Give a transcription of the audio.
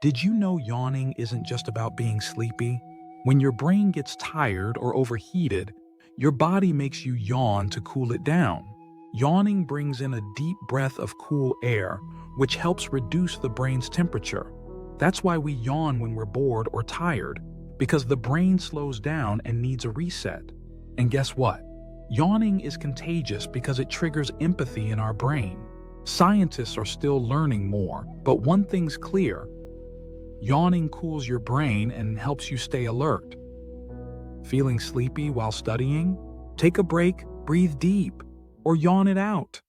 Did you know yawning isn't just about being sleepy? When your brain gets tired or overheated, your body makes you yawn to cool it down. Yawning brings in a deep breath of cool air, which helps reduce the brain's temperature. That's why we yawn when we're bored or tired, because the brain slows down and needs a reset. And guess what? Yawning is contagious because it triggers empathy in our brain. Scientists are still learning more, but one thing's clear: yawning cools your brain and helps you stay alert. Feeling sleepy while studying? Take a break, breathe deep, or yawn it out.